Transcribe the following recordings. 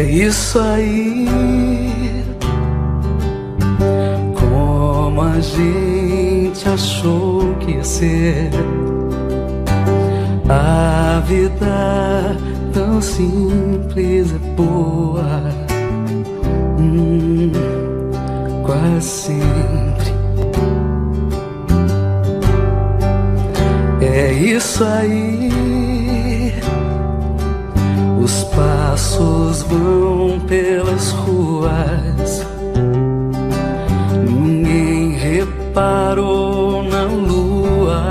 isso aí. Como a gente achou que ia ser a vida tão simples é boa, quase sempre. É isso aí. Os passos vão pelas ruas, ninguém reparou na lua.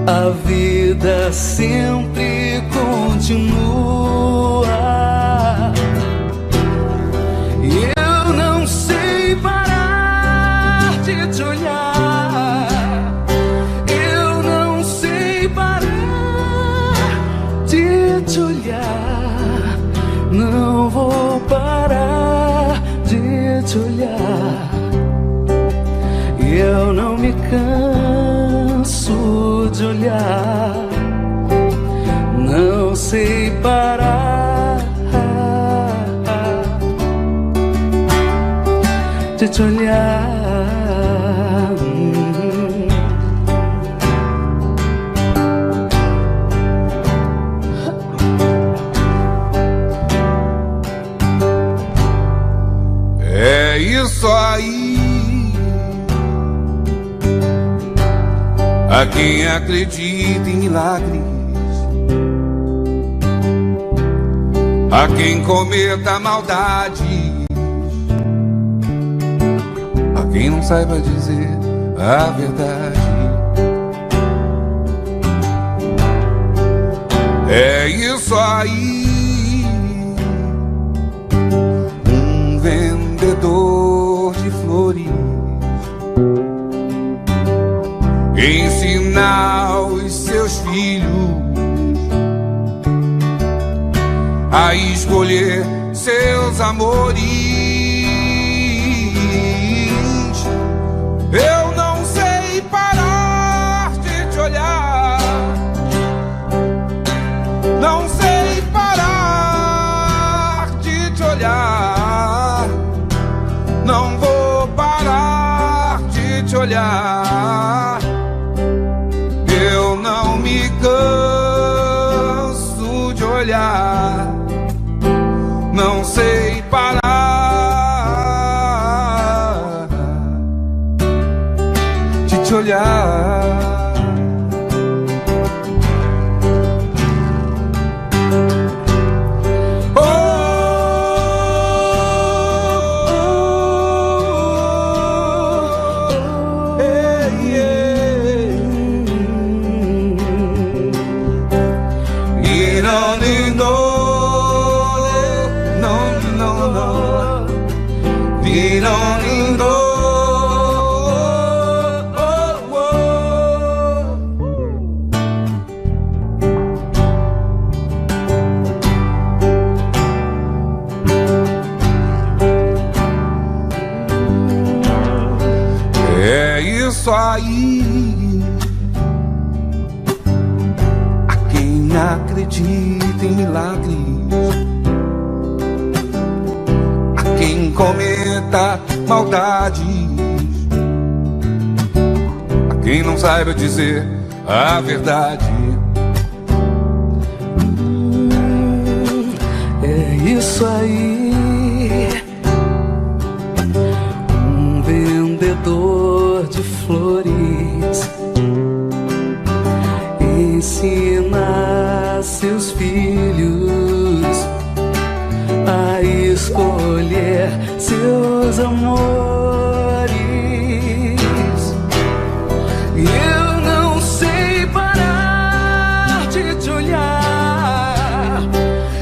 A vida sempre continua. E eu não sei parar de te olhar. Eu não sei parar de te olhar. Não vou parar de te olhar. E eu não me canso de olhar. Não sei parar de te olhar. É isso aí. A quem acredita em milagres, a quem cometa maldades, a quem não saiba dizer a verdade. É isso aí. Um vendedor de flores ensinar os seus filhos a escolher seus amores. Eu não sei parar de te olhar. Não sei parar de te olhar. Não vou parar de te olhar. Eu não me canso de olhar. Não sei parar de te olhar. É isso aí. A quem acredita em milagres, a quem cometa maldades, a quem não saiba dizer a verdade. É isso aí. Um vendedor de flores ensina seus filhos a escolher seus amores. E eu não sei parar de te olhar.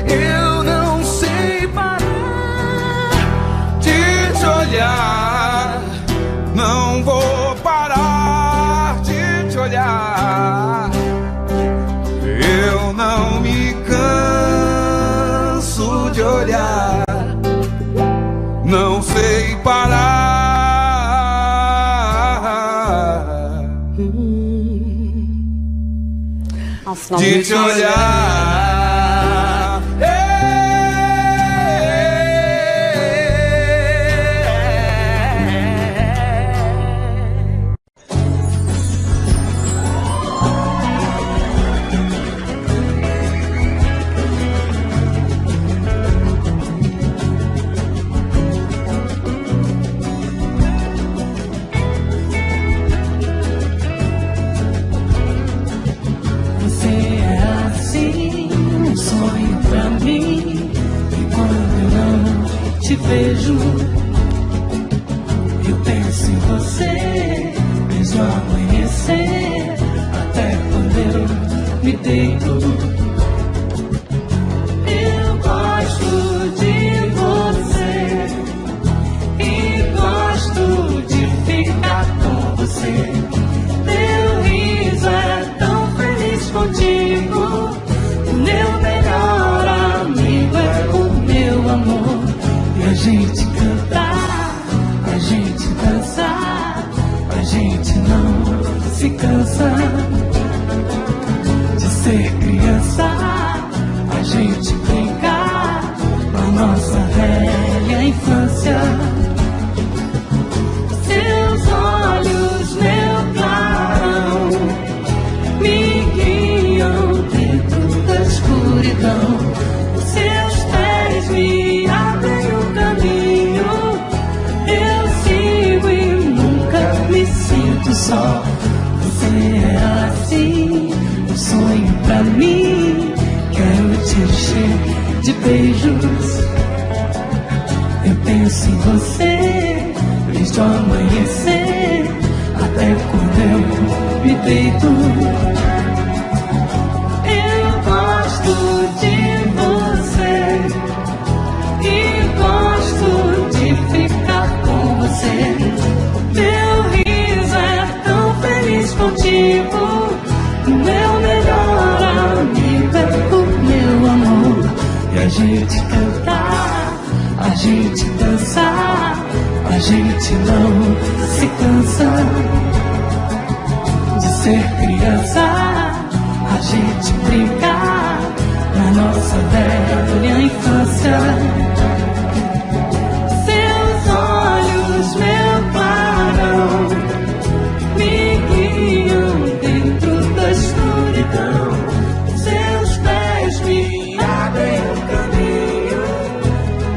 Eu não sei parar de te olhar. Não vou parar de te olhar. Eu não me canso de olhar. Não sei parar de te olhar. gente cantar, a gente dançar, a gente não se cansa de ser criança, a gente brincar na nossa velha infância. Seus olhos, meu clarão, me guiam dentro da escuridão. Seus pés me abrem o caminho. Eu sigo e nunca me sinto só. Você é assim, um sonho pra mim. Quero te encher de beijos. Eu penso em você desde o amanhecer até quando eu me deito. Eu gosto de você e gosto de ficar com você. Meu riso é tão feliz contigo. Meu melhor amigo é o meu amor. E a gente cantar, a gente dançar, a gente não se cansa de ser criança, a gente brincar na nossa velha infância. Seus olhos, meu clarão, me guiam dentro da escuridão. Seus pés me abrem o caminho.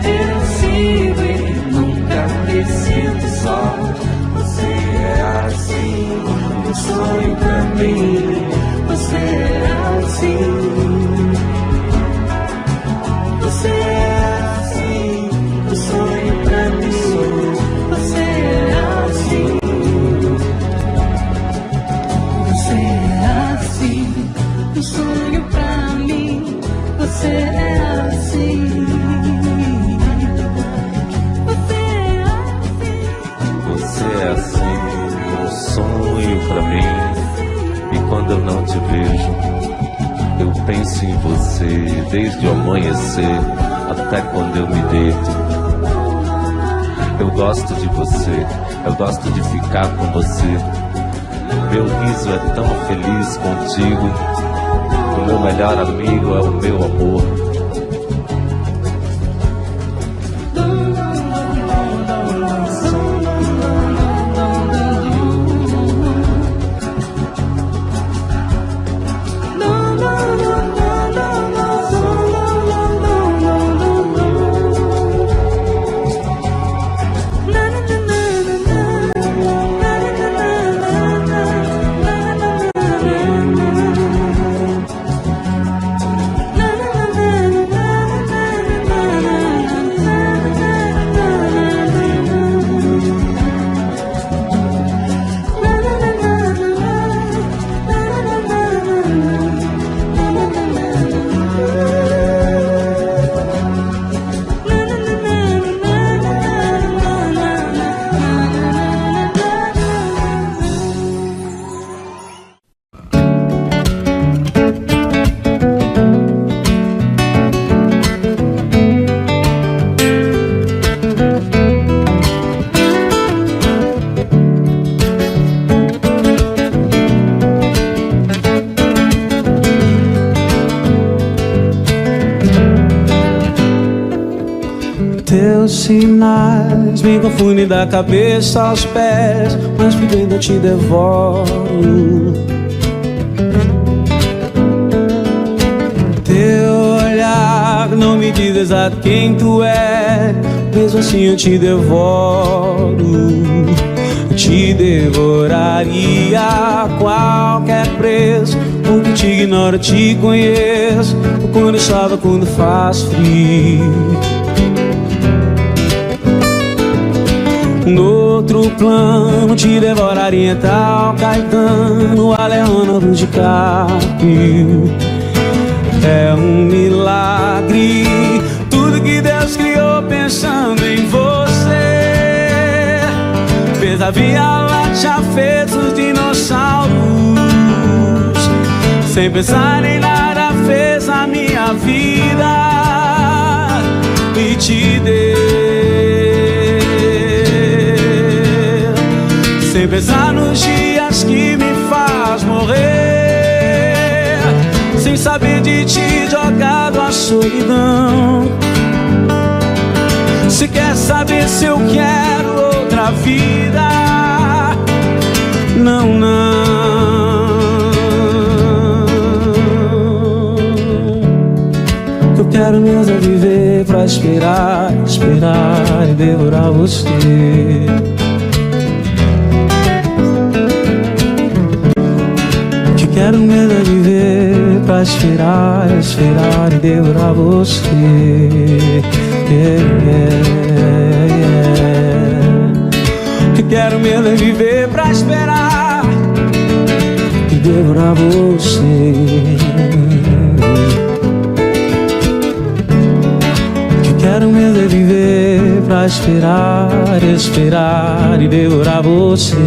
Eu sigo e nunca me sinto só. Você é assim, um sonho pra mim. Você é assim. Você é assim, um sonho pra mim. Você é assim. Você é assim, um sonho pra mim. Você é assim. Você é assim, um sonho pra mim. E quando eu não te vejo, eu penso em você desde o amanhecer até quando eu me deito. Eu gosto de você, eu gosto de ficar com você. Meu riso é tão feliz contigo. O meu melhor amigo é o meu amor. Sinais me confundem da cabeça aos pés, mas por dentro eu te devoro. Teu olhar não me diz exato quem tu é, mesmo assim eu te devoro. Eu te devoraria a qualquer preço, porque te ignoro, te conheço. Quando chove, quando faz frio. No outro plano te devoraria tal Caetano, a Leonardo DiCaprio. É um milagre tudo que Deus criou pensando em você. Fez a Via Láctea, fez os dinossauros, sem pensar em nada fez a minha vida e te deu sem pensar nos dias que me faz morrer, sem saber de ti, jogado à solidão. Se quer saber se eu quero outra vida, não, não. Eu quero mesmo viver pra esperar, esperar e devorar você. Que quero mesmo viver pra esperar, esperar e devorar você. Yeah, yeah, yeah. Que quero mesmo viver pra esperar e devorar você. Quero mesmo viver pra esperar, esperar e devorar você.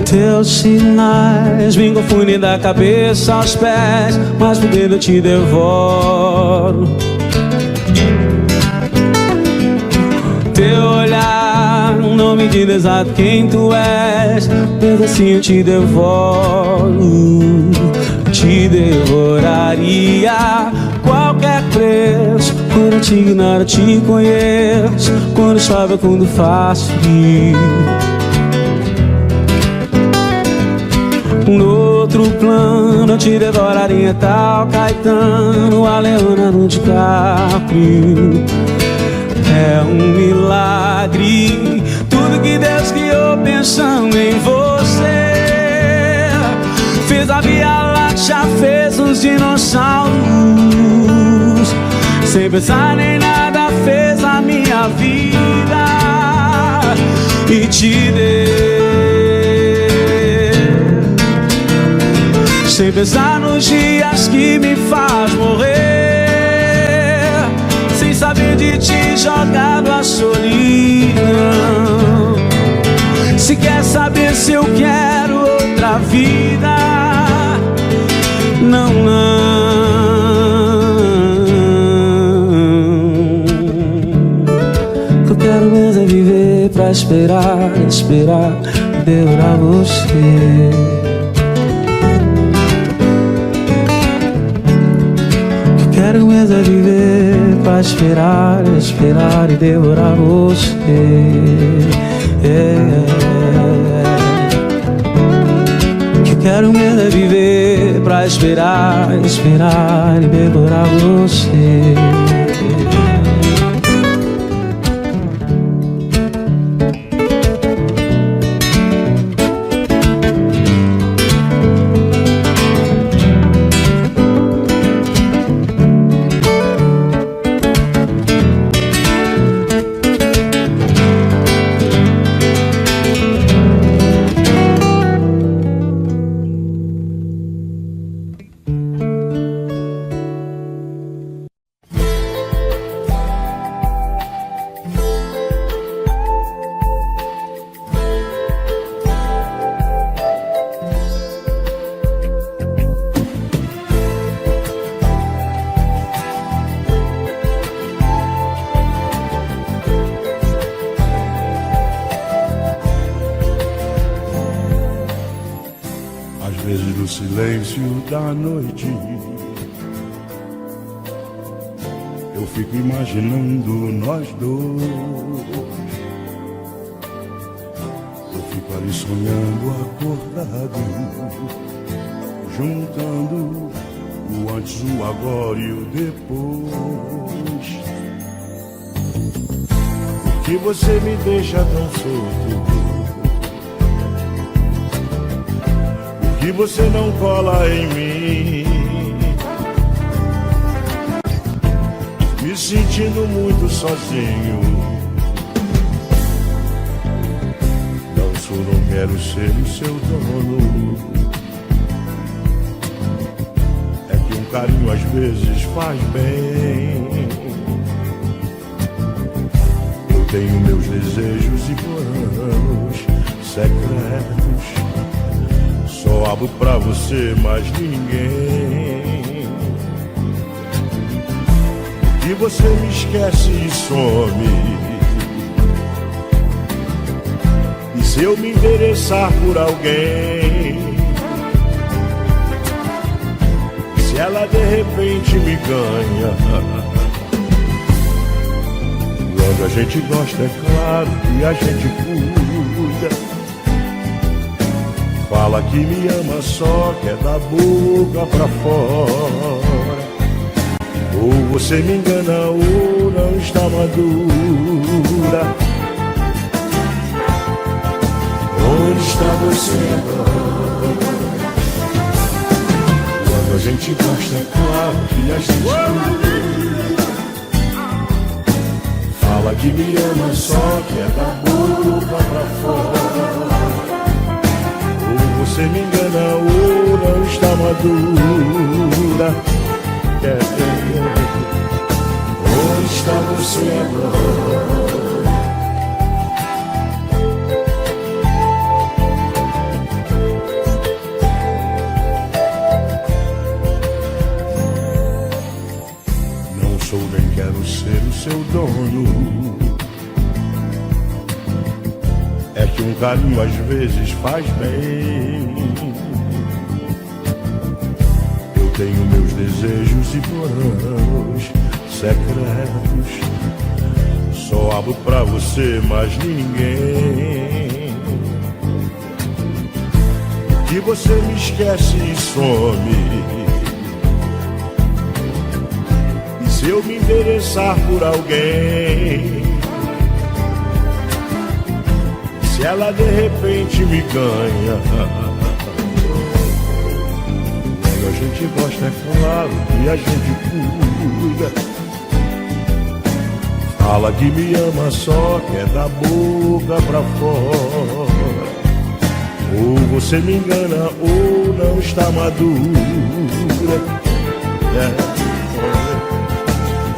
Teus sinais me confundem da cabeça aos pés, mas por dentro eu te devoro. Teu olhar não me diz exato quem tu és, mas assim eu te devoro. Te devoraria qualquer preço. Quando eu te ignoro, eu te conheço. Quando chove, quando faço rir. No outro plano eu te devoraria tal Caetano, a Leonardo DiCaprio. É um milagre tudo que Deus criou pensando em você. Fez a Via Láctea, fez os dinossauros, sem pensar nem nada fez a minha vida e te deu. Sem pensar nos dias que me faz morrer, sem saber de ti, jogado à solidão. Se quer saber se eu quero outra vida, não, não. Eu quero mesmo viver pra esperar, esperar e devorar você. Quero mesmo viver pra esperar, esperar e devorar você. Yeah. Que quero mesmo viver pra esperar, esperar e devorar você. Da noite eu fico imaginando nós dois. Eu fico ali sonhando acordado, juntando o antes, o agora e o depois. Por que você me deixa tão solto? Que você não cola em mim, me sentindo muito sozinho. Não sou, não quero ser o seu dono. É que um carinho às vezes faz bem. Eu tenho meus desejos e planos secretos, só abro pra você, mais ninguém. E você me esquece e some. E se eu me interessar por alguém, se ela de repente me ganha, quando a gente gosta é claro que a gente cuida. Fala que me ama só que é da boca pra fora. Ou você me engana ou não está madura. Onde está você agora? Quando a gente gosta é claro que a gente cuida. Fala que me ama só que é da boca pra fora. Ou você me engana ou não está madura. Onde está você agora? Não sou nem quero ser o seu dono. É que um carinho às vezes faz bem. Tenho meus desejos e planos secretos, só abro pra você, mais ninguém. E você me esquece e some. E se eu me interessar por alguém, se ela de repente me ganha, a gente gosta, é claro que a gente cuida. Fala que me ama só que é da boca pra fora. Ou você me engana ou não está madura.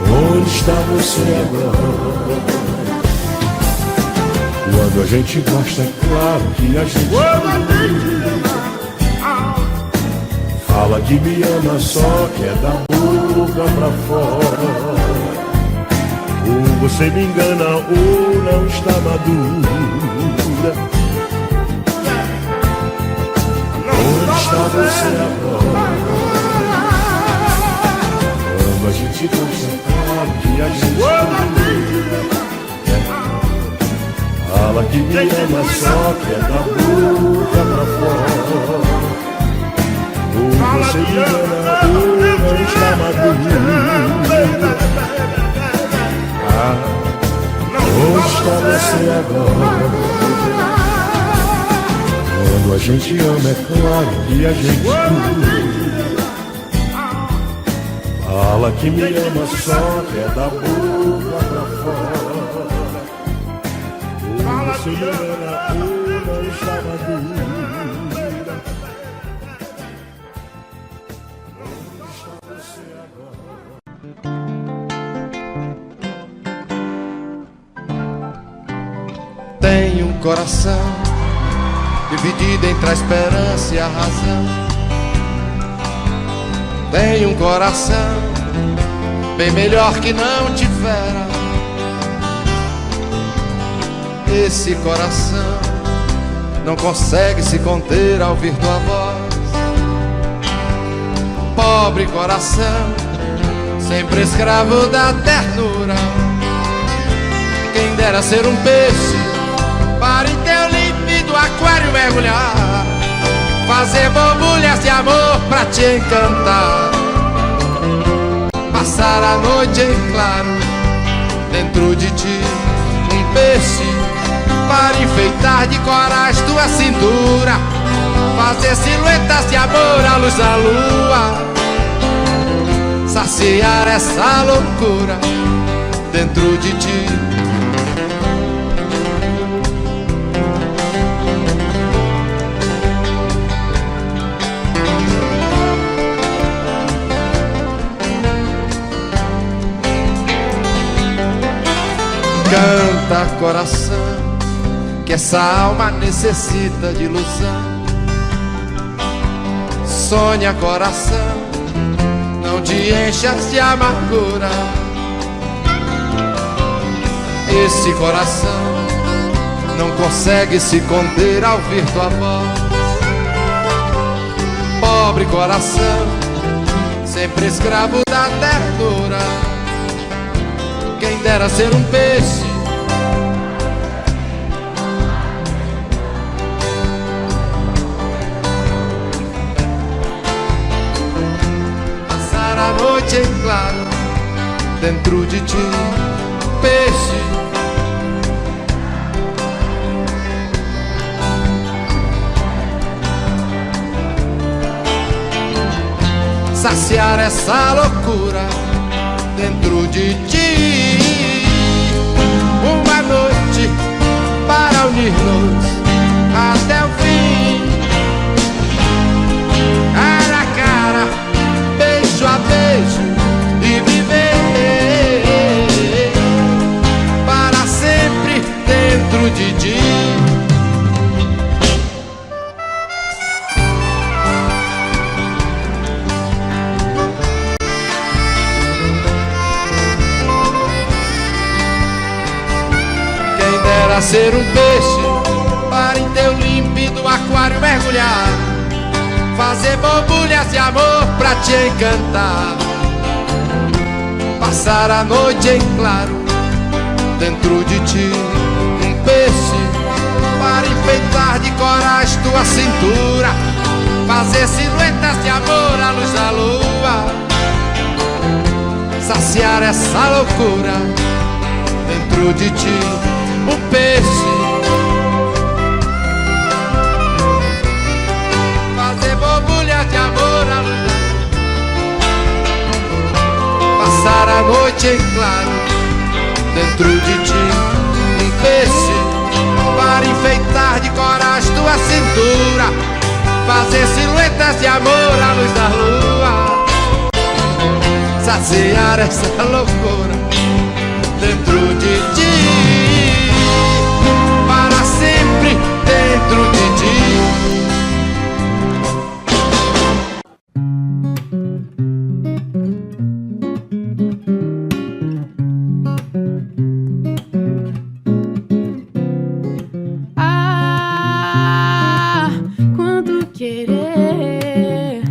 Onde está você agora? Quando a gente gosta, é claro que a gente cuida. Fala que me ama só que é da boca pra fora. Ou você me engana ou não está madura. Onde está você agora? Quando a gente gosta, claro que a gente cuida. Fala que me ama só que é da boca pra fora. Ou você me engana ou não está madura. Onde está você agora? Quando a gente ama é claro que a gente cuida. Fala que me ama só que é da boca pra fora. Ou você me engana ou não está madura. Tenho um coração dividido entre a esperança e a razão. Tenho um coração bem melhor que não tivera. Esse coração não consegue se conter ao ouvir tua voz. Pobre coração, sempre escravo da ternura. Quem dera ser um peixe para em teu límpido aquário mergulhar, fazer borbulhas de amor pra te encantar, passar a noite em claro dentro de ti. Um peixe para enfeitar de corais tua cintura, fazer silhuetas de amor à luz da lua, saciar essa loucura dentro de ti. Canta, coração, que essa alma necessita de ilusão. Sonha, coração, não te enchas de amargura. Esse coração não consegue se conter ao ouvir tua voz. Pobre coração, sempre escravo da ternura. Quem dera ser um peixe, passar a noite em claro dentro de ti, peixe. Saciar essa loucura dentro de ti. Uma noite para unir-nos até o fim. Cara a cara, beijo a beijo, e viver para sempre dentro de ti. Para ser um peixe, para em teu límpido aquário mergulhar, fazer borbulhas de amor pra te encantar. Passar a noite em claro dentro de ti, um peixe, para enfeitar de coragem tua cintura, fazer silhuetas de amor à luz da lua. Saciar essa loucura dentro de ti, um peixe, fazer borbulhas de amor à luz. Passar a noite em claro dentro de ti, um peixe, para enfeitar de coragem tua cintura, fazer silhuetas de amor à luz da lua. Saciar essa loucura dentro de ti, para sempre dentro de ti. Ah, quanto querer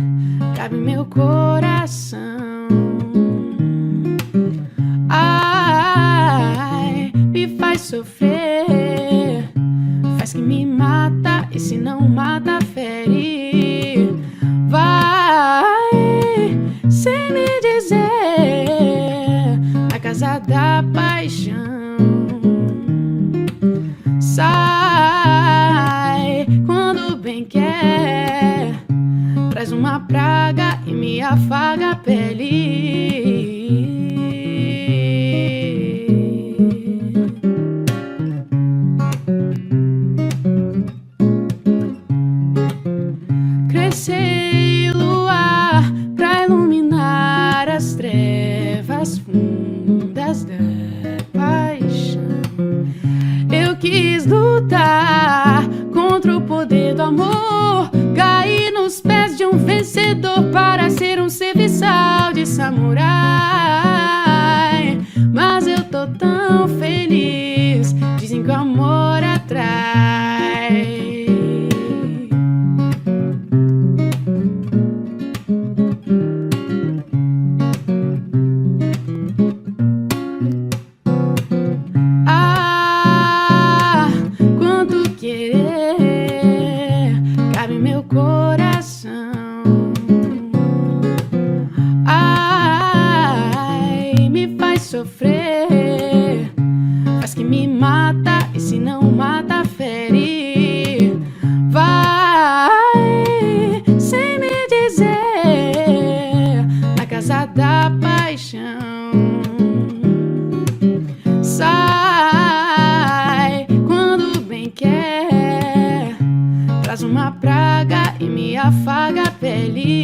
cabe meu coração. Ai, me faz sofrer, faz que me mata, e se não mata, fere. Vai sem me dizer, na casa da paixão. Sai quando bem quer, traz uma praga e me afaga a pele. Crescei luar pra iluminar as trevas fundas da paixão. Eu quis lutar contra o poder do amor, caí nos pés de um vencedor para ser um serviçal de samurai. Mas eu tô tão feliz, dizem que o amor atrai. Ah, quanto querer cabe meu coração. Ai, me faz sofrer, faz que me mata, e se não mata, fere. Vai sem me dizer, na casa da paixão. Sai quando bem quer, traz uma praga e me afaga a pele.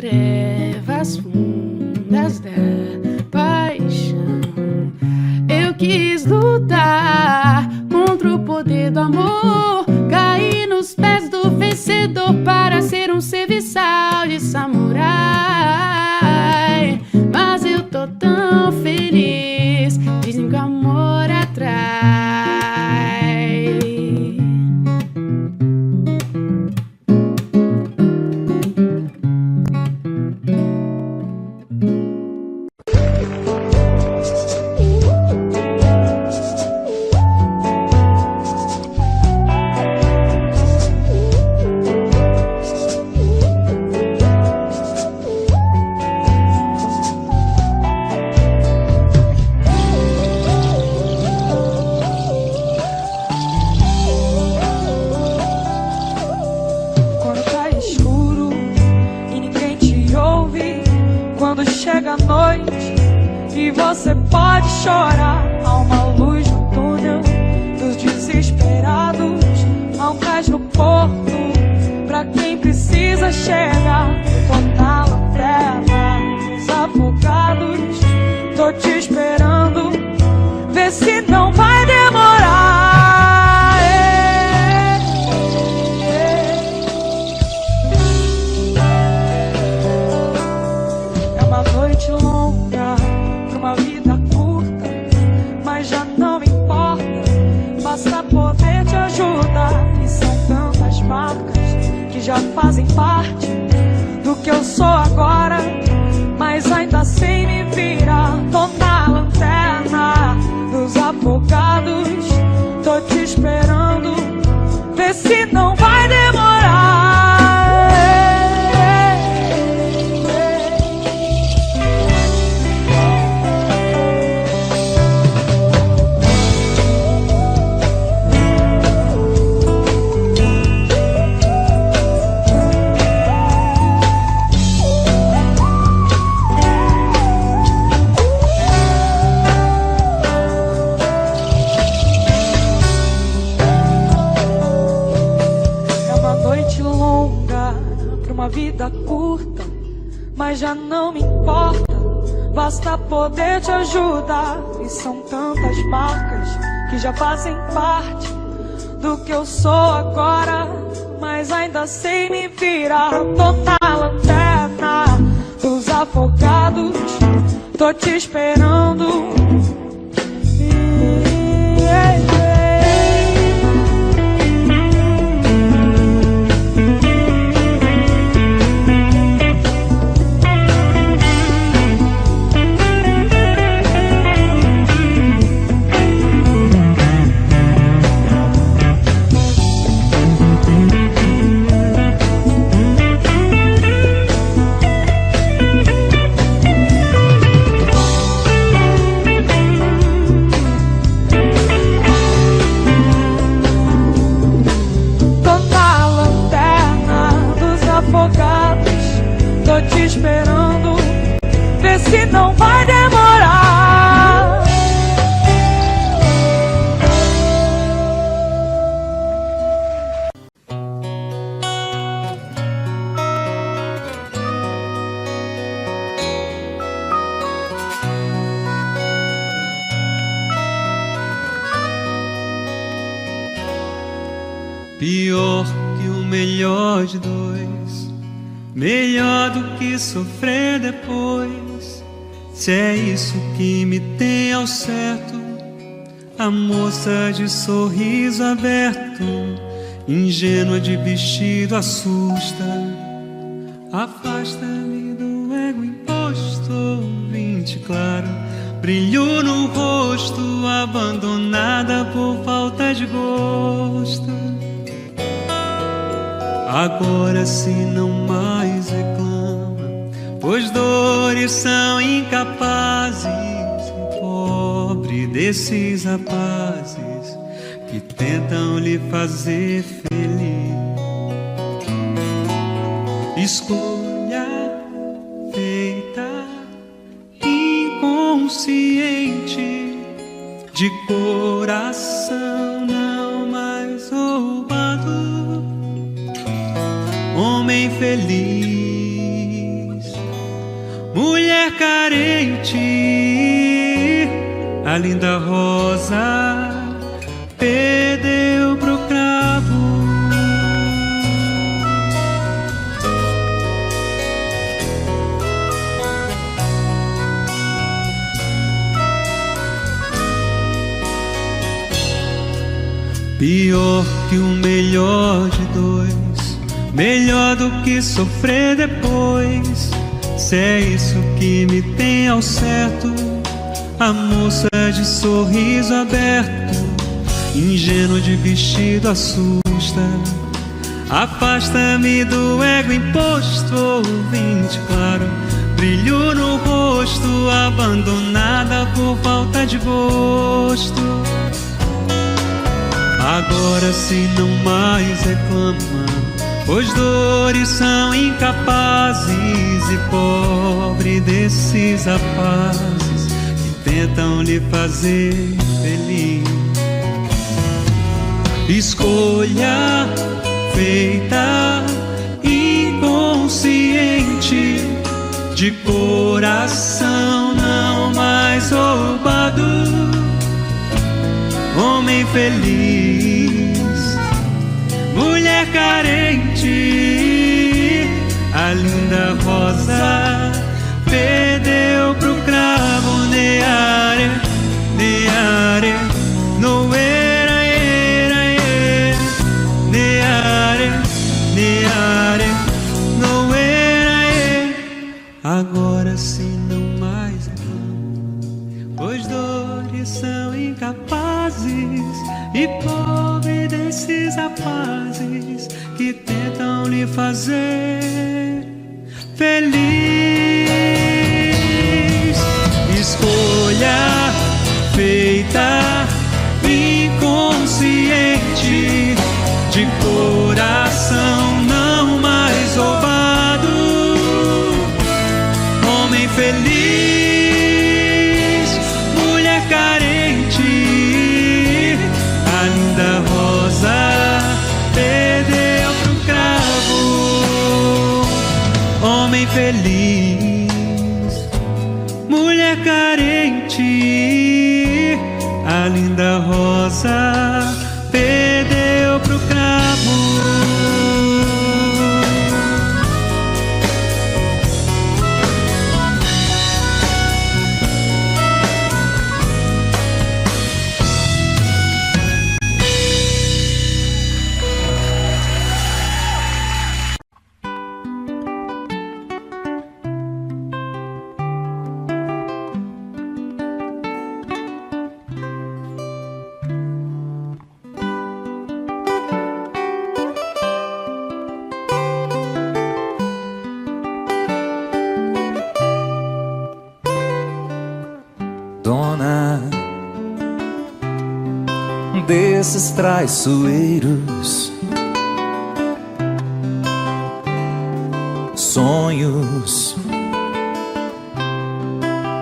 trevas fundas da paixão. Eu quis lutar contra o poder do amor, caí nos pés do vencedor para ser um serviçal de samurai. Mas eu tô tão feliz, dizem que o amor atrai. Chega a noite e você pode chorar. Há uma luz no túnel dos desesperados, há um cais no porto pra quem precisa chegar. Tô na lanterna dos afogados, tô te esperando, vê se não vai demorar. Noite longa pra uma vida curta, mas já não importa, basta poder te ajudar. E são tantas marcas que já fazem parte do que eu sou agora, mas ainda sem me virar. Tô na lanterna dos afogados, tô te esperando, vê se não vai demorar. Vida curta, mas já não me importa, basta poder te ajudar. E são tantas marcas que já fazem parte do que eu sou agora, mas ainda sei me virar. Tô na lanterna dos afogados, tô te esperando. Tô te esperando, vê se não vai demorar. Pior que o melhor de dois, melhor do que sofrer depois. Se é isso que me tem ao certo, a moça de sorriso aberto, ingênua de vestido assusta. Afasta-me do ego imposto, ouvinte claro, brilho no rosto, abandonada por falta de gosto. Agora se não mais reclama, pois dores são incapazes. Pobre desses rapazes que tentam lhe fazer feliz. Escolha feita inconsciente, de coração não mais roubado. Homem feliz carente, a linda rosa perdeu pro cravo. Pior que o melhor de dois, melhor do que sofrer depois. Se é isso que me tem ao certo, a moça de sorriso aberto, ingênuo de vestido assusta. Afasta-me do ego imposto, ouvinte claro, brilho no rosto, abandonada por falta de gosto. Agora se não mais reclama, pois dores são incapazes, e pobre desses rapazes que tentam lhe fazer feliz. Escolha feita inconsciente, de coração não mais roubado. Homem feliz, mulher carente, a linda rosa perdeu pro cravo. Neare, neare, no era, era, neare, neare, no era. Agora sim não mais reclamo, pois dores são incapazes, e pobre desses rapazes que tentam lhe fazer feliz. Escolha feita inconsciente, de coração não mais roubado. Homem feliz, mulher carente, a linda rosa perdeu pro cravo. Homem feliz, mulher carente, a linda rosa perdeu pro cravo. Dona desses traiçoeiros, sonhos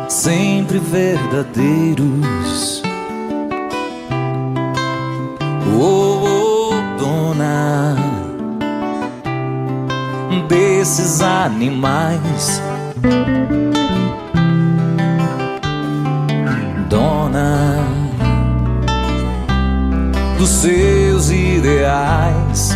sempre verdadeiros. Oh, dona desses animais, dona dos seus ideais.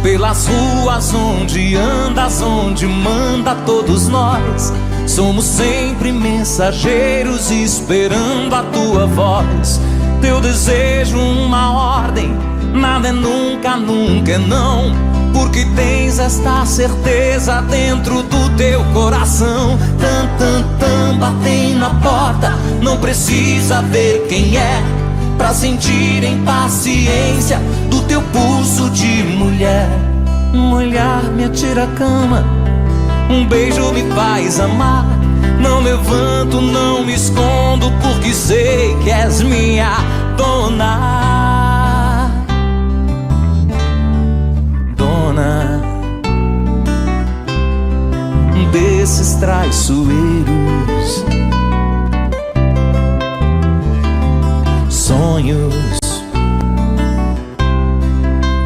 Pelas ruas onde andas, onde manda, todos nós somos sempre mensageiros esperando a tua voz. Teu desejo uma ordem, nada é nunca, nunca é não, porque tens esta certeza dentro do teu coração. Tan, tan, tan, batem na porta, não precisa ver quem é, pra sentir impaciência do teu pulso de mulher. Um olhar me atira a cama, um beijo me faz amar. Não levanto, não me escondo, porque sei que és minha dona. Dona desses traiçoeiros, sonhos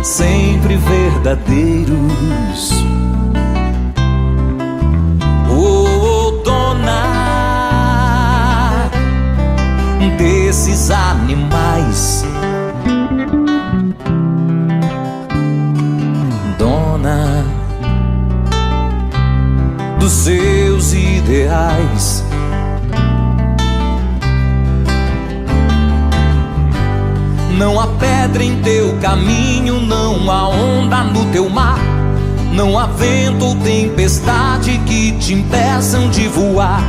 sempre verdadeiros. desses animais. Dona dos seus ideais. Não há pedra em teu caminho, não há onda no teu mar, não há vento ou tempestade que te impeçam de voar.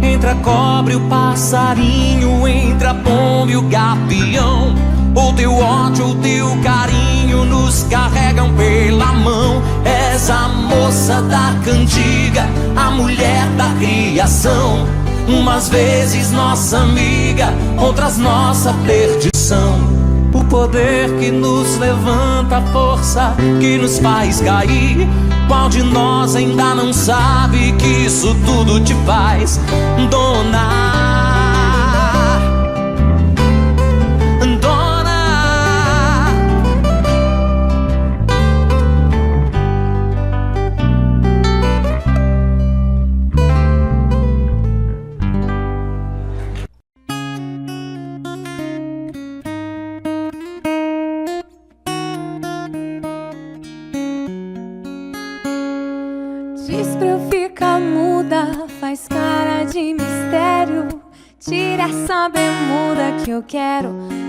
Entre a cobra e o passarinho, entre a pomba e o gavião, ou teu ódio ou teu carinho nos carregam pela mão. És a moça da cantiga, a mulher da criação, umas vezes nossa amiga, outras nossa perdição. O poder que nos levanta, a força que nos faz cair. Qual de nós ainda não sabe que isso tudo te faz dona? Diz pra eu ficar muda, faz cara de mistério. Tira essa bermuda que eu quero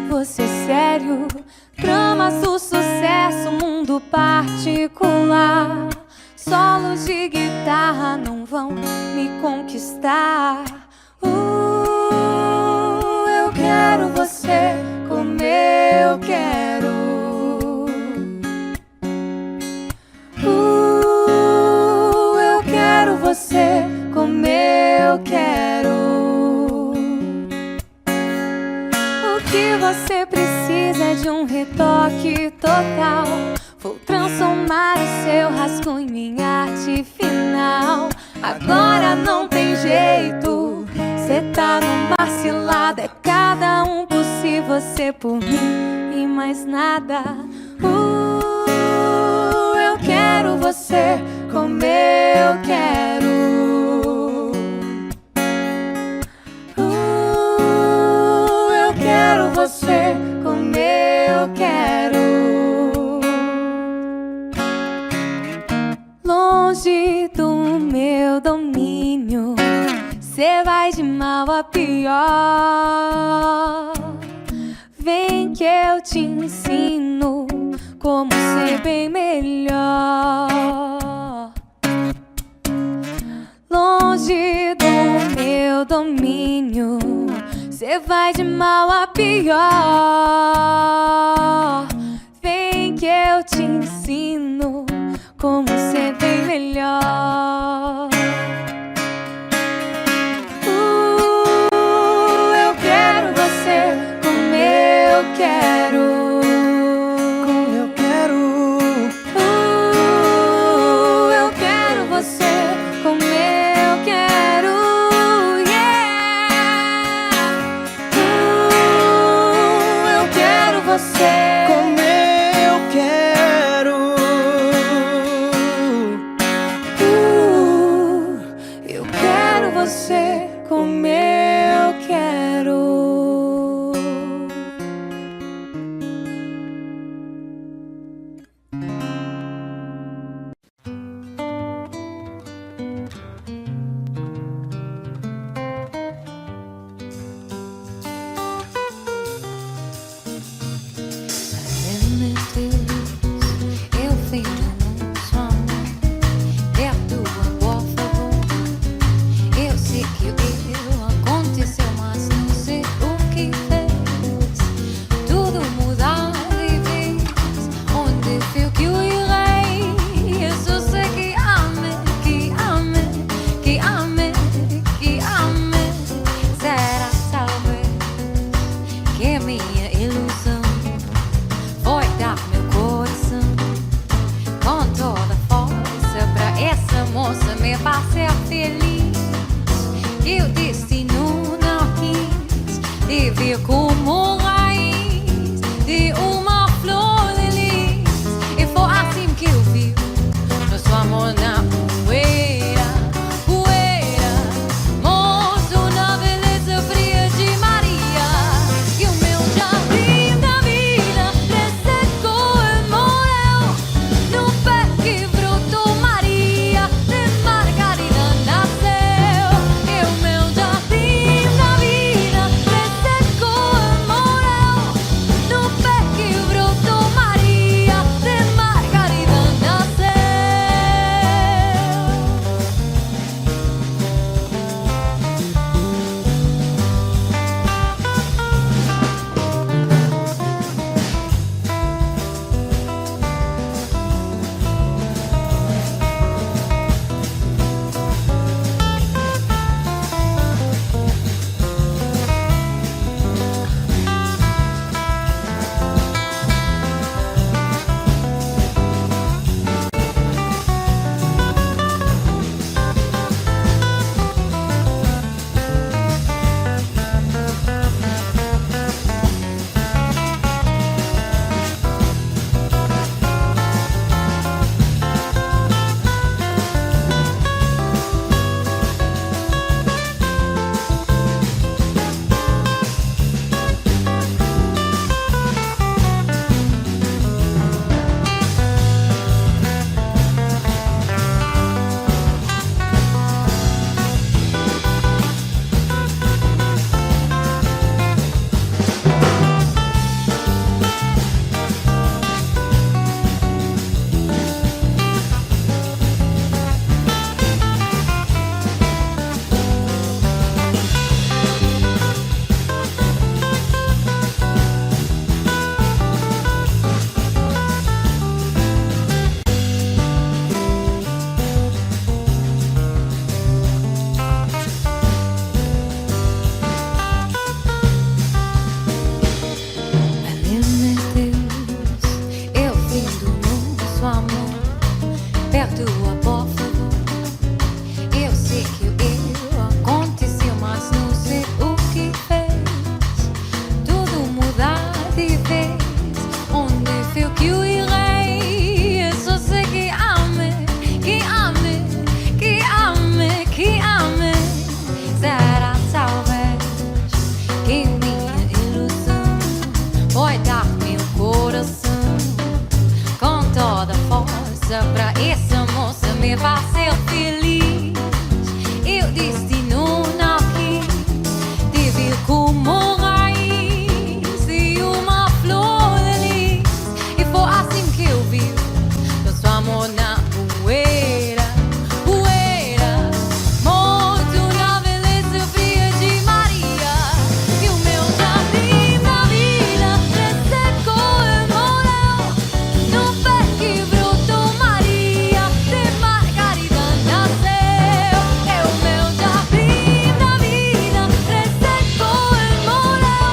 você sério. Tramas do sucesso, mundo particular. Solos de guitarra não vão me conquistar. Eu quero você como eu quero. Você como eu quero. O que você precisa é de um retoque total. Vou transformar o seu rascunho em arte final. Agora não tem jeito, cê tá numa cilada. É cada um por si, você por mim e mais nada. Eu quero você como eu quero. Eu quero você como eu quero. Longe do meu domínio, cê vai de mal a pior. Vem que eu te ensino como ser bem melhor. Longe do meu domínio, cê vai de mal a pior. Vem que eu te ensino como ser bem melhor. Eu quero você como eu quero. Como eu quero. Eu quero você como eu quero. Eu fico num sonho, perdoa por favor. Eu sei que o erro aconteceu, mas não sei o que fez tudo mudar de vez. Onde foi que eu irei? Eu só sei que amei, que amei, que amei, que amei. Será talvez que a minha ilusão foi dar meu coração com toda força pra essa moça me fazer feliz. E o destino não quis te ver como raiz de uma flor de lis. E foi assim que eu vi nosso amor na poeira, poeira. Moço na beleza fria de Maria. perdoa, por favor. Eu sei que o erro aconteceu, mas não sei o que fez tudo mudar de vez. Onde foi que eu irei? Eu só sei que amei, que amei, que amei, que amei. Será talvez que minha ilusão foi dar-me o coração com toda força pra essa moça me fazer feliz. E o destino não quis te vir como raiz e uma flor de lis. E foi assim que eu vi nosso amor na poeira, poeira, morto na beleza fria de Maria. E o meu jardim da vida ressecou e morreu no pé que brotou Maria, de Margarida nasceu. É o meu jardim da vida ressecou e morreu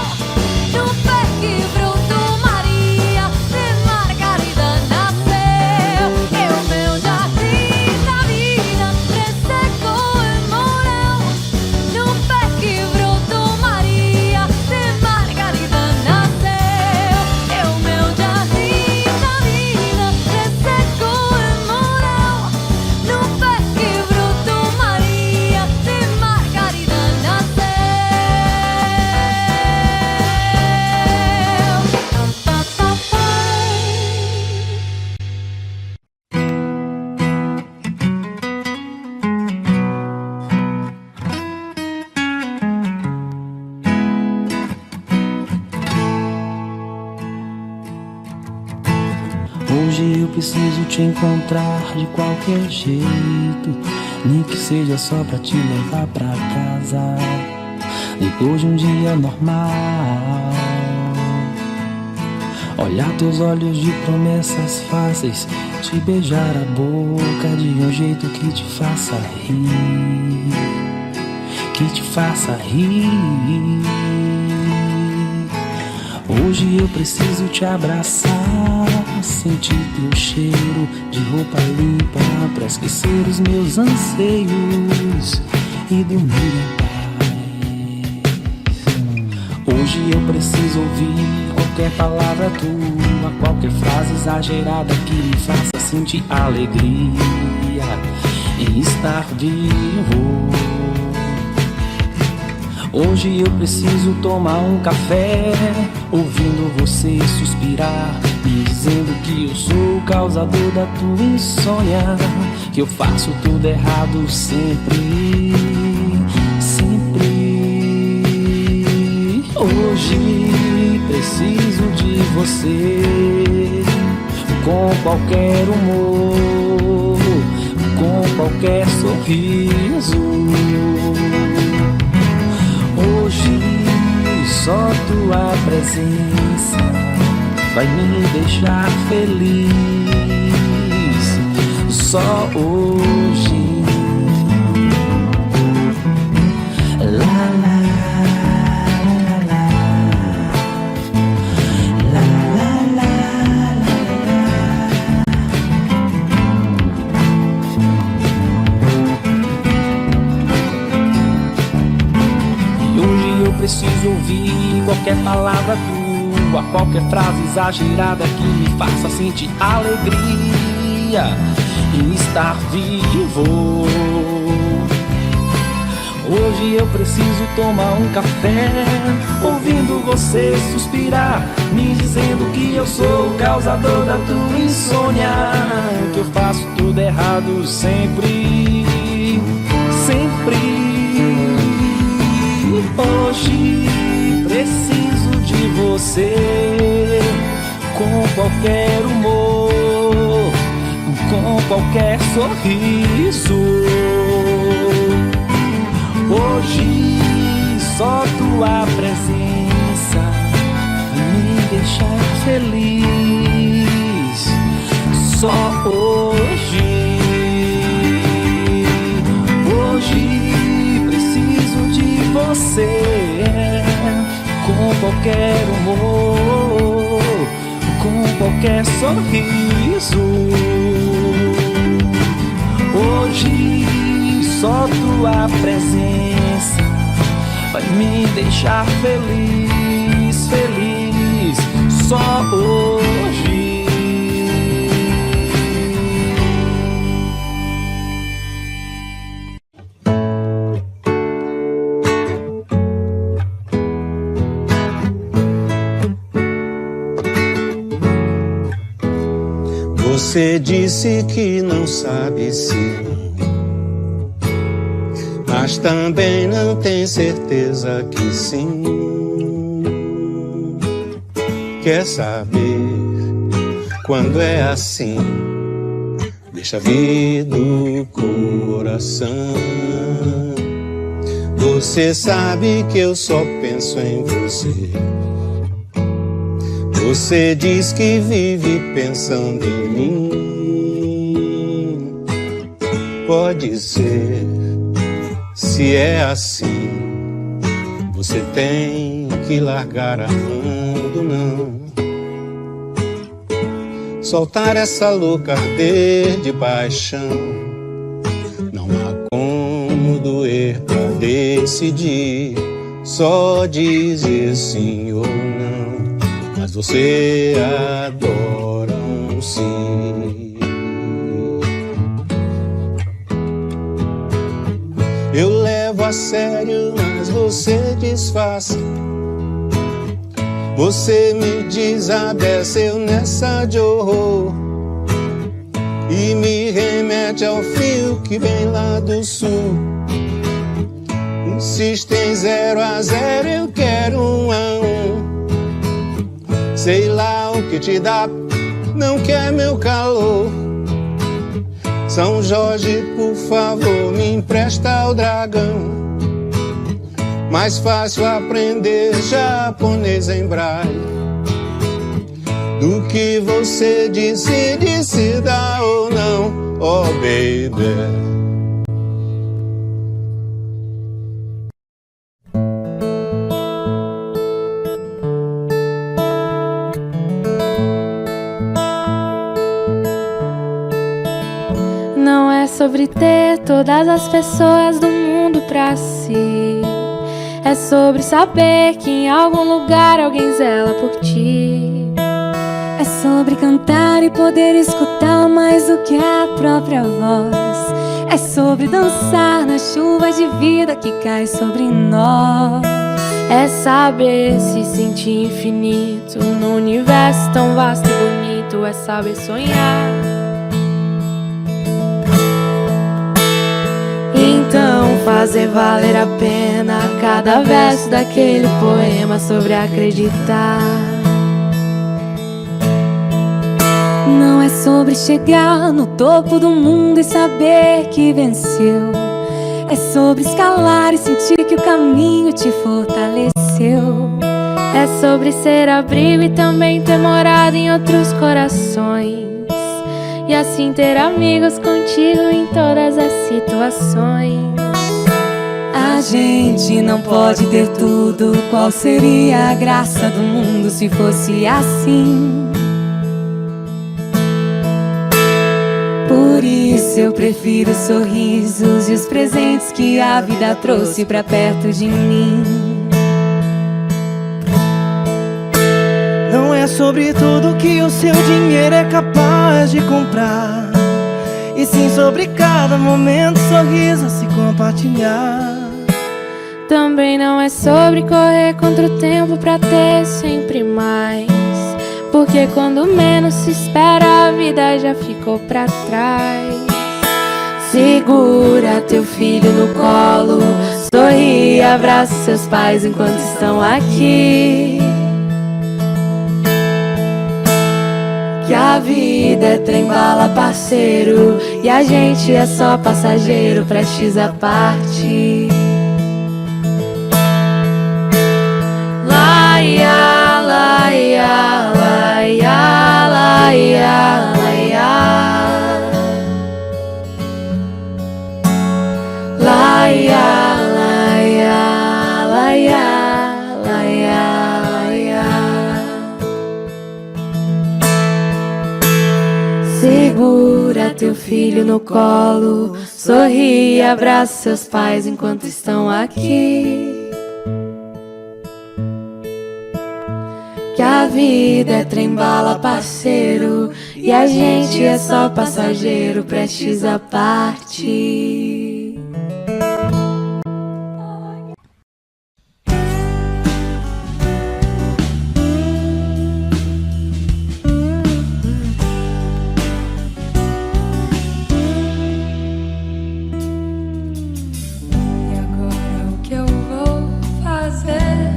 no pé que brotou Maria, de Margarida nasceu. É o meu jardim da vida ressecou e morreu no pé que brotou Maria, de Margarida nasceu. É o meu jardim da vida ressecou e morreu no pé que brotou Maria, de Margarida nasceu. Hoje eu preciso te encontrar de qualquer jeito, nem que seja só pra te levar pra casa, depois de um dia normal. Olhar teus olhos de promessas fáceis, te beijar a boca de um jeito que te faça rir, que te faça rir. Hoje eu preciso te abraçar, sentir teu cheiro de roupa limpa, pra esquecer os meus anseios e dormir em paz. Hoje eu preciso ouvir qualquer palavra tua, qualquer frase exagerada que me faça sentir alegria em estar vivo. Hoje eu preciso tomar um café, ouvindo você suspirar, me dizendo que eu sou o causador da tua insônia, que eu faço tudo errado sempre, sempre. Hoje preciso de você, com qualquer humor, com qualquer sorriso. Hoje só tua presença vai me deixar feliz. Só hoje. La la la la la la preciso ouvir qualquer palavra tua, qualquer frase exagerada que me faça sentir alegria em estar vivo. Hoje eu preciso tomar um café, ouvindo você suspirar, me dizendo que eu sou o causador da tua insônia, que eu faço tudo errado sempre, sempre. Hoje preciso de você, com qualquer humor, com qualquer sorriso. Hoje só tua presença vai me deixar feliz. Só hoje. Hoje preciso de você, com qualquer humor, com qualquer sorriso. Só tua presença vai me deixar feliz, feliz. Só hoje. Você disse que não sabe se, mas também não tem certeza que sim. Quer saber quando é assim? Deixa vir do coração. Você sabe que eu só penso em você. Você diz que vive pensando em mim. Pode ser, se é assim, você tem que largar amando, não. Soltar essa louca arder de paixão. Não há como doer pra decidir. Só dizer sim ou não. Mas você adora um sim. Eu levo a sério, mas você disfarça. Você me desabeceu nessa de horror e me remete ao fio que vem lá do sul. Insiste em 0 a 0, eu quero 1 a 1. Sei lá o que te dá, não quer meu calor. São Jorge, por favor, me empresta o dragão. Mais fácil aprender japonês em braille do que você decide se dá ou não, oh baby. Não é sobre ter todas as pessoas do mundo pra si. É sobre saber que em algum lugar alguém zela por ti. É sobre cantar e poder escutar mais do que a própria voz. É sobre dançar na chuva de vida que cai sobre nós. É saber se sentir infinito num universo tão vasto e bonito. É saber sonhar. Então fazer valer a pena cada verso daquele poema sobre acreditar. Não é sobre chegar no topo do mundo e saber que venceu. É sobre escalar e sentir que o caminho te fortaleceu. É sobre ser abrigo e também ter morado em outros corações. E assim ter amigos contigo em todas as situações. A gente não pode ter tudo. Qual seria a graça do mundo se fosse assim? Por isso eu prefiro os sorrisos e os presentes que a vida trouxe pra perto de mim. Não é sobre tudo que o seu dinheiro é capaz de comprar, e sim sobre cada momento, sorriso a se compartilhar. Também não é sobre correr contra o tempo pra ter sempre mais, porque quando menos se espera a vida já ficou pra trás. Segura teu filho no colo, sorri e abraça seus pais enquanto estão aqui. Que a vida é trem-bala, parceiro, e a gente é só passageiro, prestes a partir. Laia, laia, laia, laia, laia. Laia, laia, laia, laia, laia. Segura teu filho no colo, sorri e abraça seus pais enquanto estão aqui. Que a vida é trem-bala, parceiro, e a gente é só passageiro, prestes a partir. E agora o que eu vou fazer?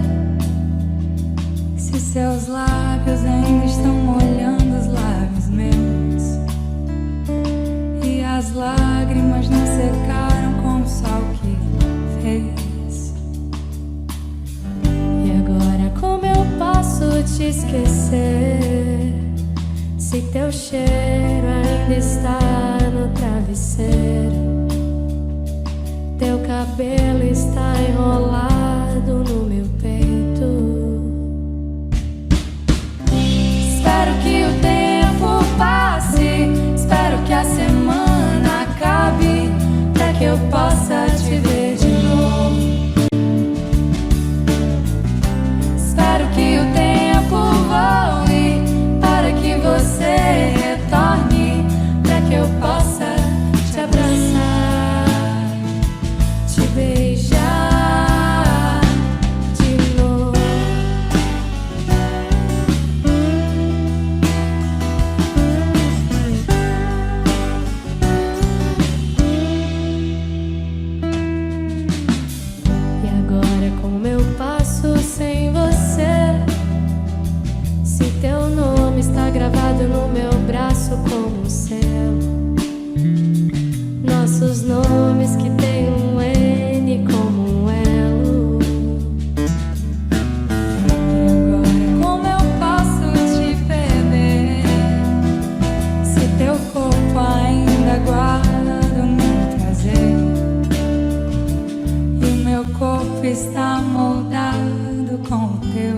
Se seus lábios ainda estão molhando os lábios meus, e as lágrimas não secaram com o sol que fez. E agora como eu posso te esquecer, se teu cheiro ainda está no travesseiro, teu cabelo está enrolado no meu peito. Espero que o tempo passe, espero que a semana acabe, pra que eu possa te ver de novo. Espero que o tempo voe, para que você retorne, pra que eu possa te abraçar, te beijar de novo. E agora como eu passo sem você, se teu nome está gravado no meu braço como um selo, nossos nomes que tem um N como um elo. E agora como eu posso te perder, se teu corpo ainda guarda o meu prazer, e o meu corpo está moldado com o teu.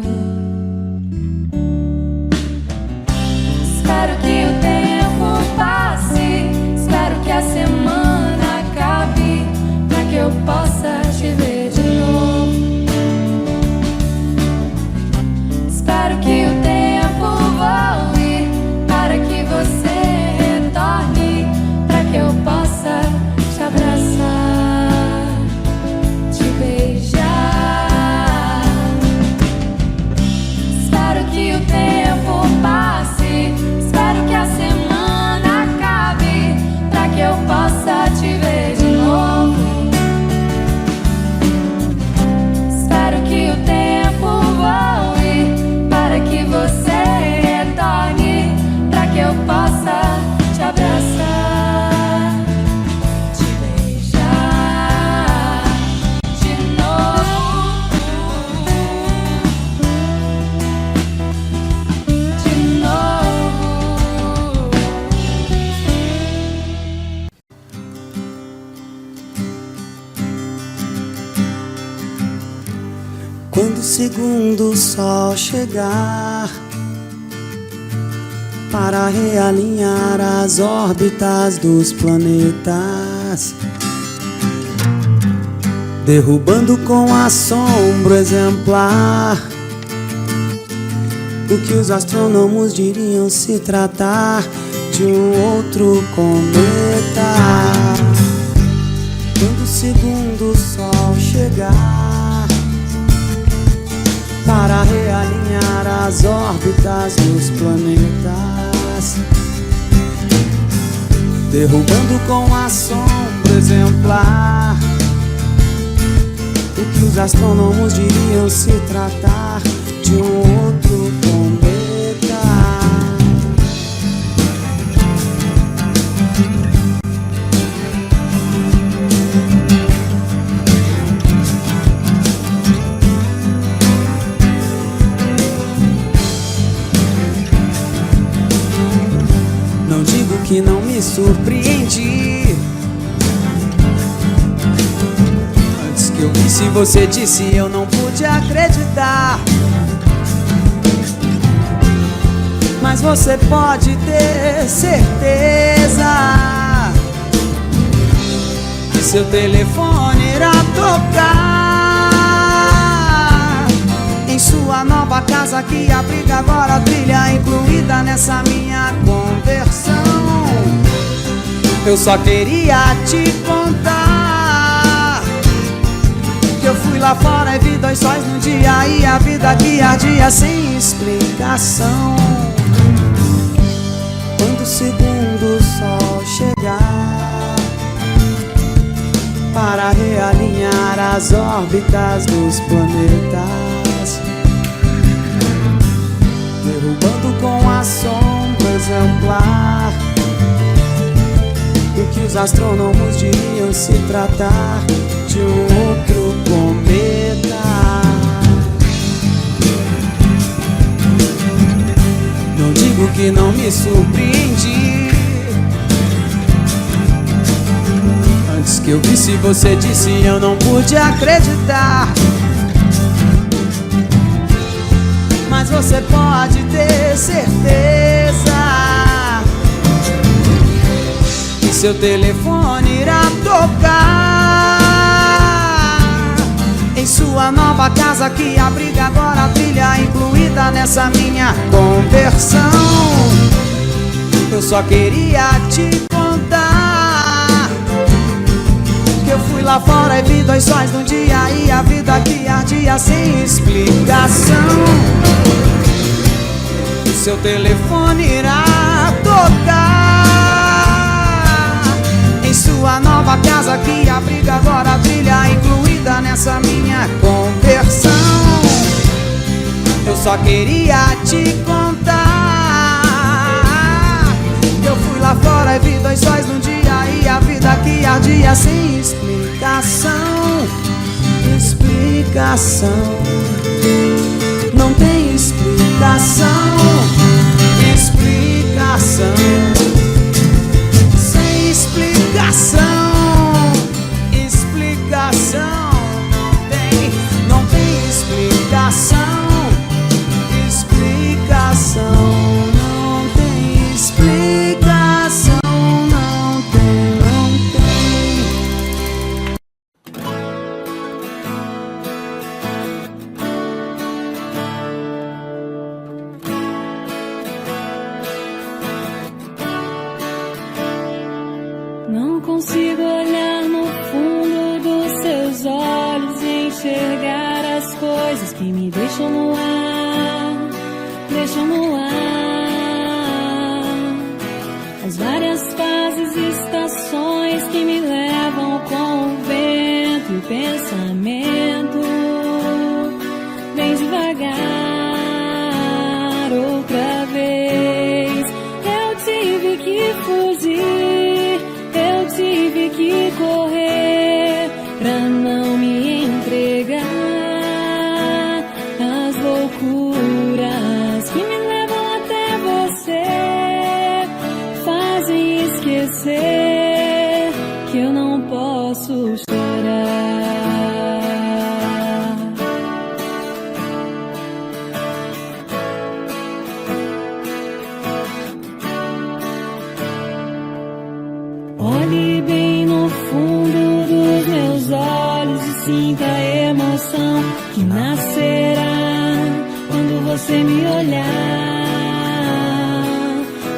Espero que o tempo passe, espero que a semana acabe, pra que eu possa te ver de novo. Espero que o tempo voe, para que você retorne, pra que eu possa te abraçar, te beijar. Espero que o tempo passe, espero que a semana acabe, pra que eu possa te ver de novo. Espero que o tempo voe, para que você retorne, pra que eu possa te abraçar, te beijar de novo, de novo. Quando o segundo sol chegar para realinhar as órbitas dos planetas, derrubando com assombro exemplar o que os astrônomos diriam se tratar de um outro cometa. Quando o segundo sol chegar para realinhar as órbitas dos planetas, derrubando com assombro exemplar o que os astrônomos diriam se tratar de um outro cometa. Não digo que não me surpreendi. Antes que eu visse você disse, eu não pude acreditar. Mas você pode ter certeza que seu telefone irá tocar em sua nova casa que abriga agora a trilha incluída nessa minha conversão. Eu só queria te contar que eu fui lá fora e vi 2 sóis no dia e a vida que ardia sem explicação. Quando o segundo sol chegar para realinhar as órbitas dos planetas, derrubando com a sombra exemplar o que os astrônomos diriam se tratar de um outro cometa. Não digo que não me surpreendi. Antes que eu visse você disse eu não pude acreditar. Mas você pode ter certeza que seu telefone irá tocar em sua nova casa que abriga agora a trilha incluída nessa minha conversão. Eu só queria te contar que eu fui lá fora e vi 2 sóis no dia e a vida que ardia sem explicação. O seu telefone irá tocar em sua nova casa que abriga agora a trilha incluída nessa minha conversão. Eu só queria te contar que eu fui lá fora e vi 2 sóis no dia e a vida que ardia sem explicação. Explicação. Não tem explicação. Explicação. Sem explicação. Explicação. Não tem explicação. Explicação. Não tem explicação. Não tem. Não consigo olhar no fundo dos seus olhos e enxergar as coisas que me deixam no ar, deixam no ar. As várias fases e estações que me levam com o vento e o pensamento. Vem devagar outra vez. Eu tive que fugir, eu tive que correr pra não me entregar às loucuras que me levam até você. Fazem esquecer que eu não posso chorar. Olhe bem no fundo dos meus olhos e sinta a emoção que nascerá quando você me olhar.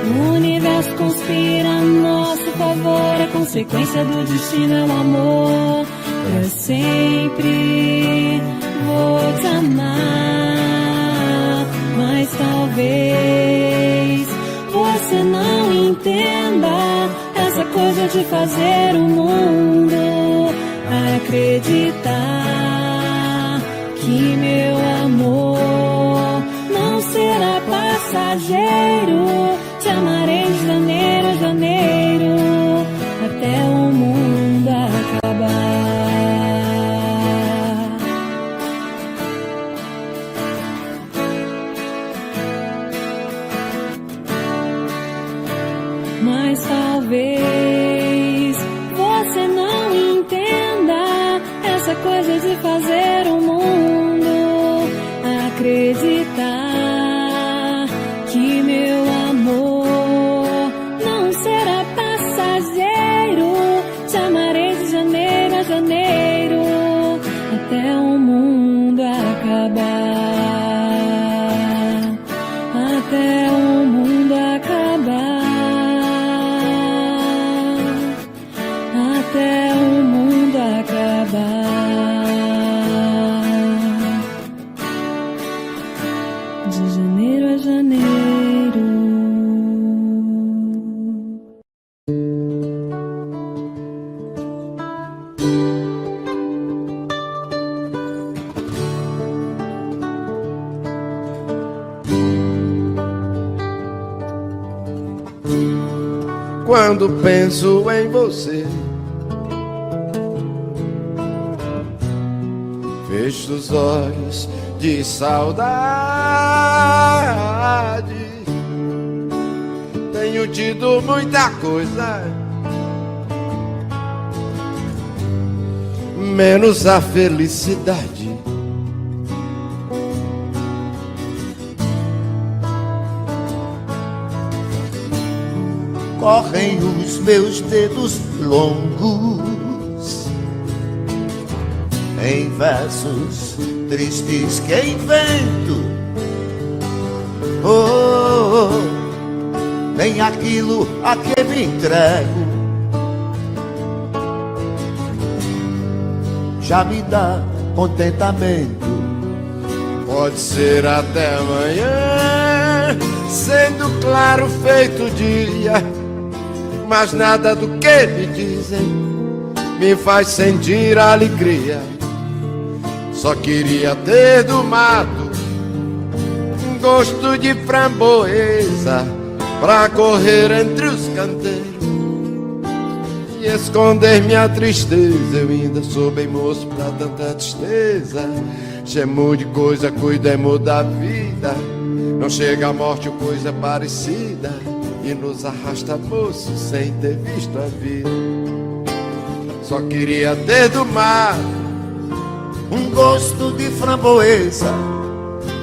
O universo conspira a nosso favor, a consequência do destino é o amor. Pra sempre vou te amar, mas talvez você não entenda essa coisa de fazer o mundo acreditar que meu amor não será passageiro. Te amarei de janeiro a janeiro até o mundo acabar. Mas talvez você não entenda essa coisa de fazer o mundo acreditar que meu quando penso em você. Fecho os olhos de saudade. Tenho tido muita coisa, menos a felicidade. Correm os meus dedos longos em versos tristes que invento. Oh, nem aquilo a que me entrego já me dá contentamento. Pode ser até amanhã, sendo claro feito dia, mas nada do que me dizem me faz sentir alegria. Só queria ter do mato um gosto de framboesa pra correr entre os canteiros e esconder minha tristeza. Eu ainda sou bem moço pra tanta tristeza. Chamo de coisa, cuidemos da vida. Não chega a morte ou coisa parecida, e nos arrasta moço sem ter visto a vida. Só queria ter do mar um gosto de framboesa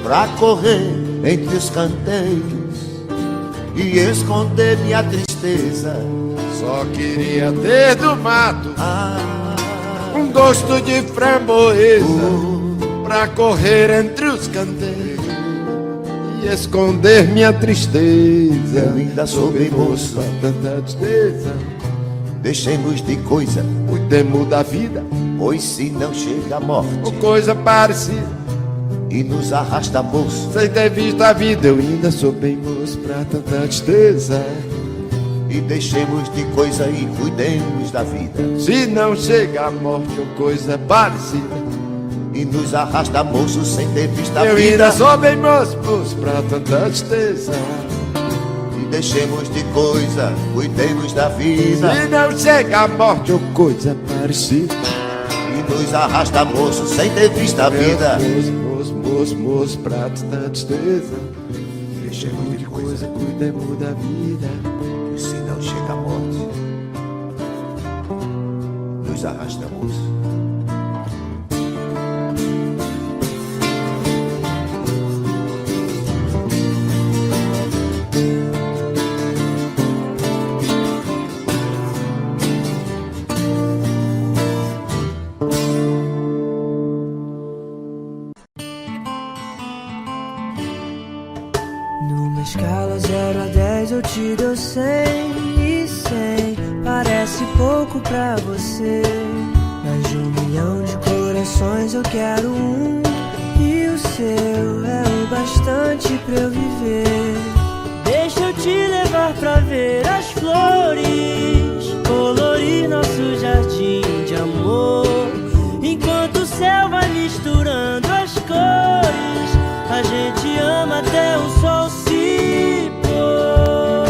pra correr entre os canteiros e esconder minha tristeza. Só queria ter do mato um gosto de framboesa pra correr entre os canteiros e esconder minha tristeza. Eu ainda sou bem moço, tanta tristeza. Deixemos de coisa, cuidemos da vida, pois se não chega a morte ou coisa parecida e nos arrasta moço sem ter visto a vida. Eu ainda sou bem moço pra tanta tristeza. E deixemos de coisa e cuidemos da vida. Se não chega a morte ou coisa parecida e nos arrasta moço sem ter visto a vida. Eu ainda sou bem moço, moço pra tanta tristeza. E deixemos de coisa, cuidemos da vida. Se não chega a morte ou coisa parecida e nos arrasta moço sem ter visto a vida. Moço, moço, moço pra tanta tristeza. Deixemos de coisa, cuidemos da vida. Se não chega a morte, nos arrasta moço. Numa escala 0 a 10 eu te dou 100 e 100 parece pouco pra você. Mas de 1 milhão de corações eu quero um, e o seu é o bastante pra eu viver. Deixa eu te levar pra ver as flores, colorir nosso jardim de amor. Enquanto o céu vai misturando as cores, a gente ama até o sol se pôr.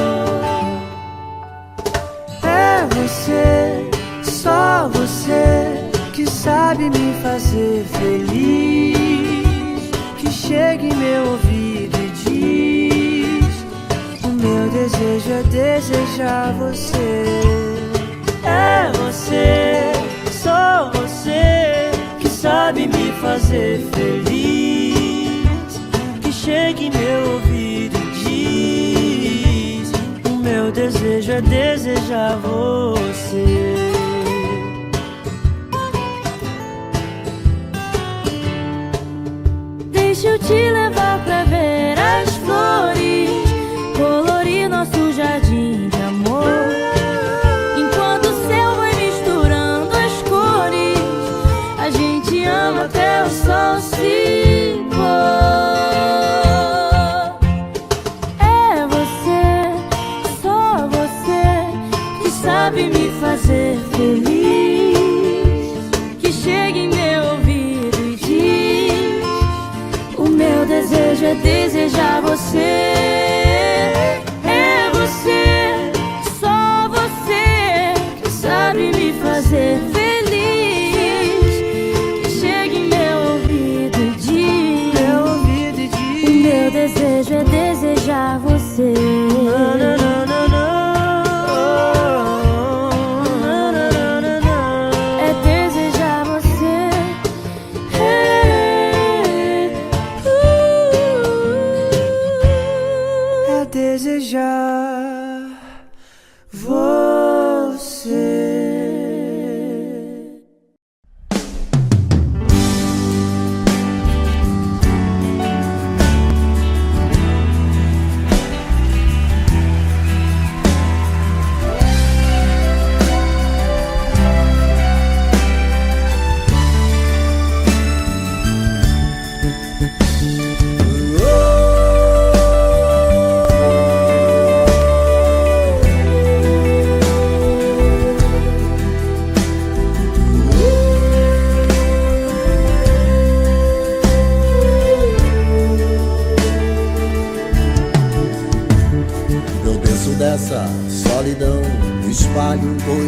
É você, só você, que sabe me fazer feliz, que chega em meu ouvido e diz: o meu desejo é desejar você. É você, só você, que sabe me fazer feliz, que chega em meu ouvido e diz: o meu desejo é desejar você. Deixa eu te levar pra ver as flores, colorir nosso jardim de amor. Enquanto o céu vai misturando as cores, a gente ama até o sol se pôr. É você, só você, que sabe me fazer feliz, que chega em meu ouvido e diz: o meu desejo é desejar você. É você, só você,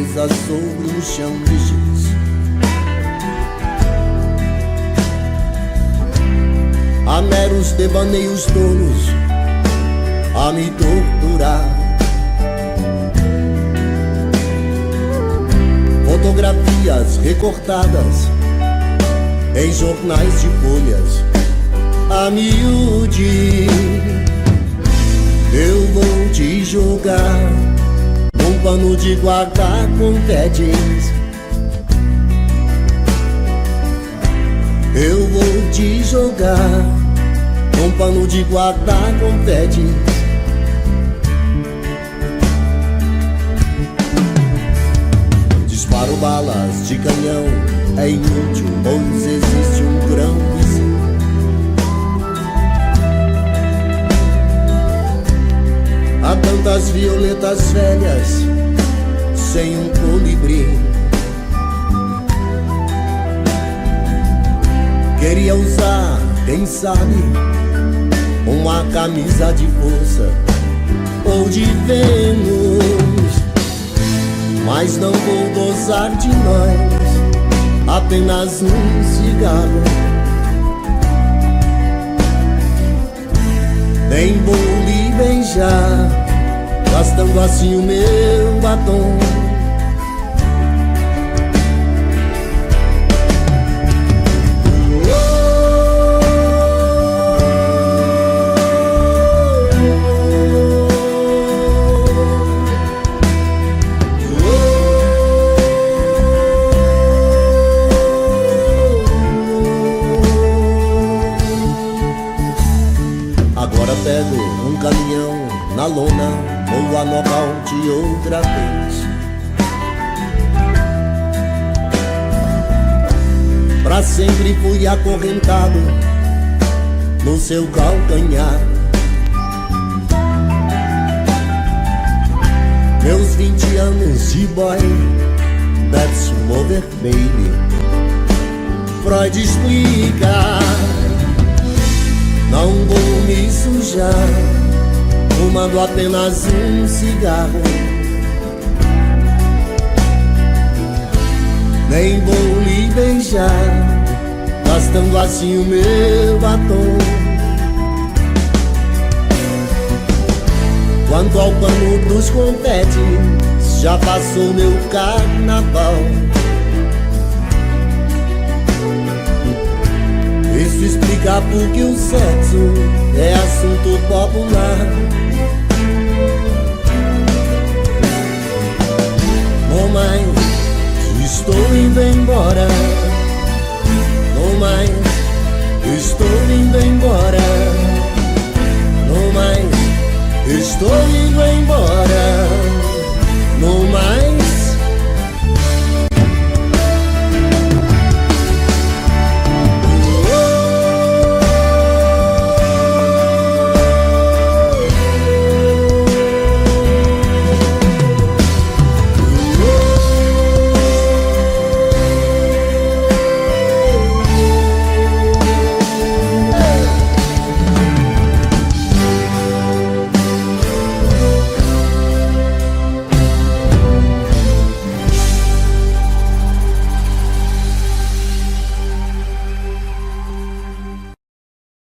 mesa sobre um chão de giz. Há meros devaneios tolos a me torturar. Fotografias recortadas em jornais de folhas a miúde. Eu vou te jogar um pano de guardar confetes. Eu vou te jogar um pano de guardar confetes. Disparo balas de canhão, é inútil, pois existe um grão vizinho. Há tantas violetas velhas sem um colibri. Queria usar, quem sabe, uma camisa de força ou de Vênus, mas não vou gozar de nós, apenas um cigarro. Nem vou lhe beijar, gastando assim o meu batom. Agora pego um caminhão na lona, vou a nocaute outra vez. Pra sempre fui acorrentado no seu calcanhar. Meus 20 anos de boy, that's over baby. Freud explica. Não vou me sujar, fumando apenas um cigarro. Nem vou lhe beijar, gastando assim o meu batom. Quanto ao pano dos confetes, já passou meu carnaval. Isso explica porque o sexo é assunto popular. Mamãe, estou indo embora. Mamãe, estou indo embora. Mamãe, estou indo embora. Mamãe.